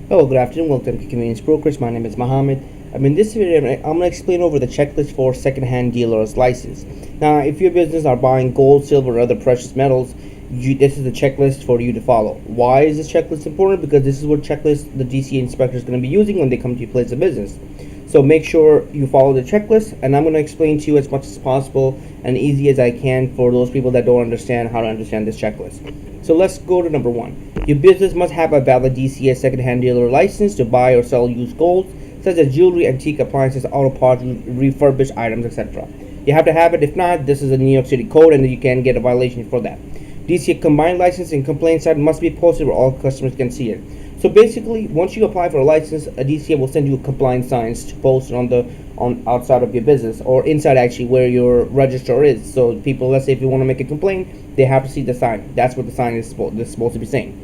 Hello, good afternoon. Welcome to Convenience Brokers. My name is Mohammed. In this video, I'm going to explain over the checklist for second-hand dealer's license. Now, if your business are buying gold, silver, or other precious metals, this is the checklist for you to follow. Why is this checklist important? Because this is what checklist the DCA inspector is going to be using when they come to your place of business. So make sure you follow the checklist, and I'm going to explain to you as much as possible and easy as I can for those people that don't understand how to understand this checklist. So let's go to number one. Your business must have a valid DCA second-hand dealer license to buy or sell used gold, such as jewelry, antique appliances, auto parts, refurbished items, etc. You have to have it. If not, this is a New York City code, and you can get a violation for that. DCA combined license and complaint site must be posted where all customers can see it. So basically, once you apply for a license, a DCA will send you a compliance signs to post on outside of your business or inside actually where your register is. So people, let's say if you want to make a complaint, they have to see the sign. That's what the sign is supposed to be saying.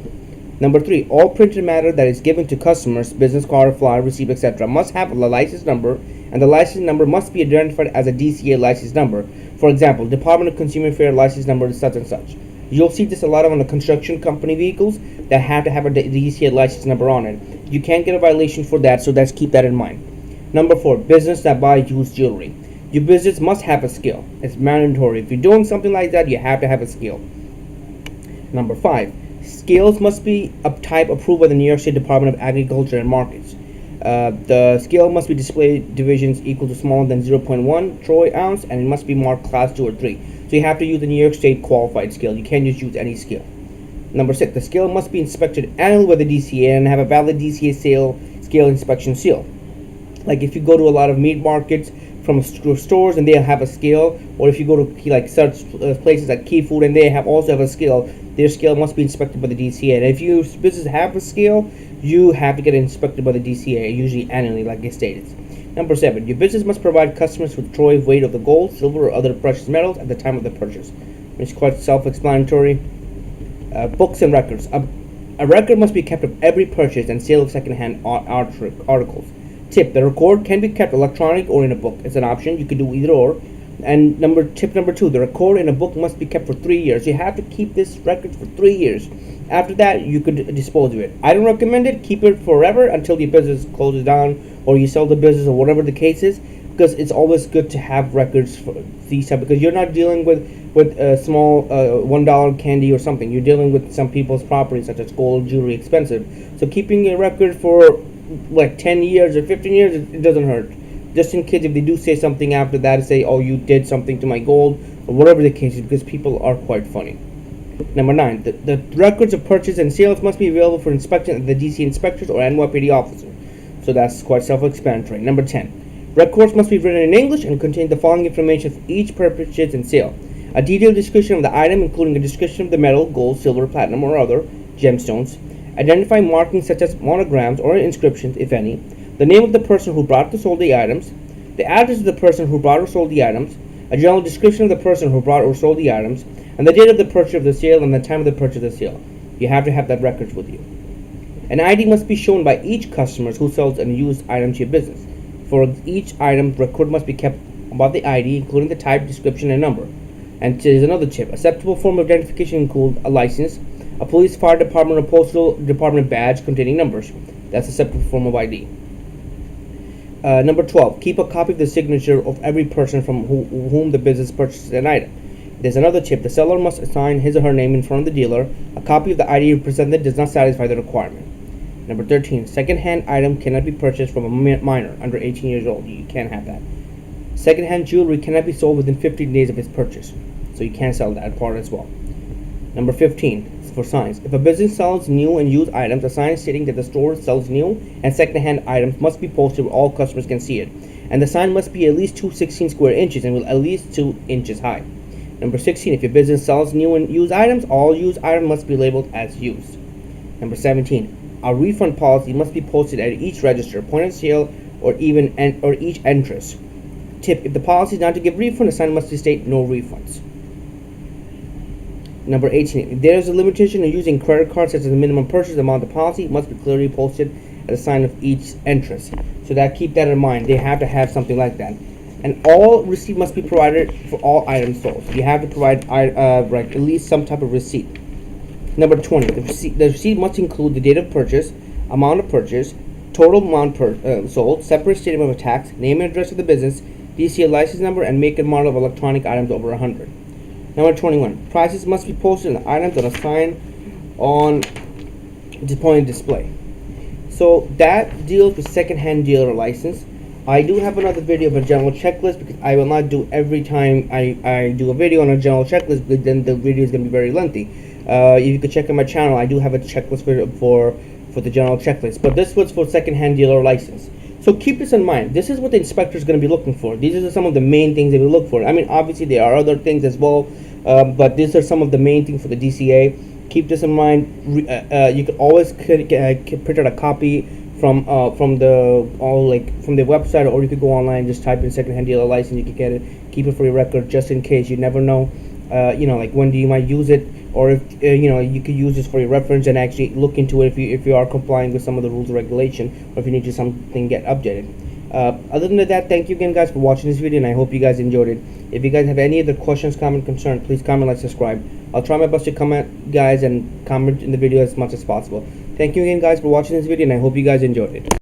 Number three, all printed matter that is given to customers, business card, flyer, receipt, etc., must have a license number, and the license number must be identified as a DCA license number. For example, Department of Consumer Affairs license number is such and such. You'll see this a lot on the construction company vehicles that have to have a DCA license number on it. You can't get a violation for that, so let's keep that in mind. Number four, business that buy used jewelry. Your business must have a skill. It's mandatory. If you're doing something like that, you have to have a skill. Number five, scales must be a type approved by the New York State Department of Agriculture and Markets. The scale must be displayed divisions equal to smaller than 0.1 troy ounce, and it must be marked class 2 or 3. So you have to use the New York State qualified scale. You can't just use any scale. Number 6, the scale must be inspected annually by the DCA and have a valid DCA scale inspection seal. Like if you go to a lot of meat markets from stores and they have a scale, or if you go to like such places like Key Food and they also have a scale, their scale must be inspected by the DCA. And if your business have a scale, you have to get it inspected by the DCA, usually annually, like I stated. Number 7, your business must provide customers with troy weight of the gold, silver, or other precious metals at the time of the purchase. It's quite self-explanatory. Books and records. A record must be kept of every purchase and sale of second-hand articles. Tip: the record can be kept electronic or in a book. It's an option. You can do either or. And tip number 2, the record in a book must be kept for 3 years. You have to keep this record for 3 years. After that, you could dispose of it. I don't recommend it. Keep it forever until your business closes down or you sell the business or whatever the case is, because it's always good to have records for these type, because you're not dealing with a small $1 candy or something. You're dealing with some people's property such as gold, jewelry, expensive. So keeping a record for like 10 years or 15 years, it doesn't hurt. Just in case if they do say something after that, say, oh, you did something to my gold, or whatever the case is, because people are quite funny. Number 9, the records of purchase and sales must be available for inspection at the DC inspectors or NYPD officer. So that's quite self-explanatory. Number 10, records must be written in English and contain the following information for each purchase and sale: a detailed description of the item, including a description of the metal, gold, silver, platinum, or other gemstones, identifying markings such as monograms or inscriptions, if any, the name of the person who brought or sold the items, the address of the person who brought or sold the items, a general description of the person who brought or sold the items, and the date of the purchase of the sale and the time of the purchase of the sale. You have to have that records with you. An ID must be shown by each customer who sells a used item to your business. For each item, record must be kept about the ID, including the type, description, and number. And here's another tip: acceptable form of identification includes a license, a police, fire department, or postal department badge containing numbers. That's a separate form of ID. Number 12, keep a copy of the signature of every person from whom the business purchases an item. There's another tip: the seller must assign his or her name in front of the dealer. A copy of the ID presented does not satisfy the requirement. Number 13, second-hand item cannot be purchased from a minor under 18 years old. You can't have that. Second-hand jewelry cannot be sold within 15 days of its purchase, so you can't sell that part as well. Number 15, for signs. If a business sells new and used items, a sign stating that the store sells new and second-hand items must be posted where all customers can see it. And the sign must be at least 216 square inches and will at least 2 inches high. Number 16, if your business sells new and used items, all used items must be labeled as used. Number 17, a refund policy must be posted at each register, point of sale, or each entrance. Tip: if the policy is not to give refund, the sign must state no refunds. Number 18, if there is a limitation on using credit cards such as the minimum purchase amount, the policy must be clearly posted at the sign of each entrance. So keep that in mind. They have to have something like that. And all receipt must be provided for all items sold. You have to provide at least some type of receipt. Number 20, the receipt must include the date of purchase, amount of purchase, total amount sold, separate statement of tax, name and address of the business, DCA license number, and make and model of electronic items over 100. Number 21. Prices must be posted on the items on a sign on point display. So that deals with second-hand dealer license. I do have another video of a general checklist, because I will not do every time I do a video on a general checklist, because then the video is going to be very lengthy. You can check on my channel. I do have a checklist for the general checklist, but this was for second-hand dealer license. So keep this in mind. This is what the inspector is going to be looking for. These are some of the main things they will look for. I mean, obviously there are other things as well, but these are some of the main things for the DCA. Keep this in mind. You can always print out a copy from the website, or you could go online and just type in second-hand dealer license. You can get it. Keep it for your record, just in case. You never know. Like when you might use it, or if you could use this for your reference and actually look into it if you are complying with some of the rules and regulation, or if you need to something get updated. Other than that, thank you again, guys, for watching this video, and I hope you guys enjoyed it. If you guys have any other questions, comment, concern, please comment, like, subscribe. I'll try my best to comment, guys, and comment in the video as much as possible. Thank you again, guys, for watching this video, and I hope you guys enjoyed it.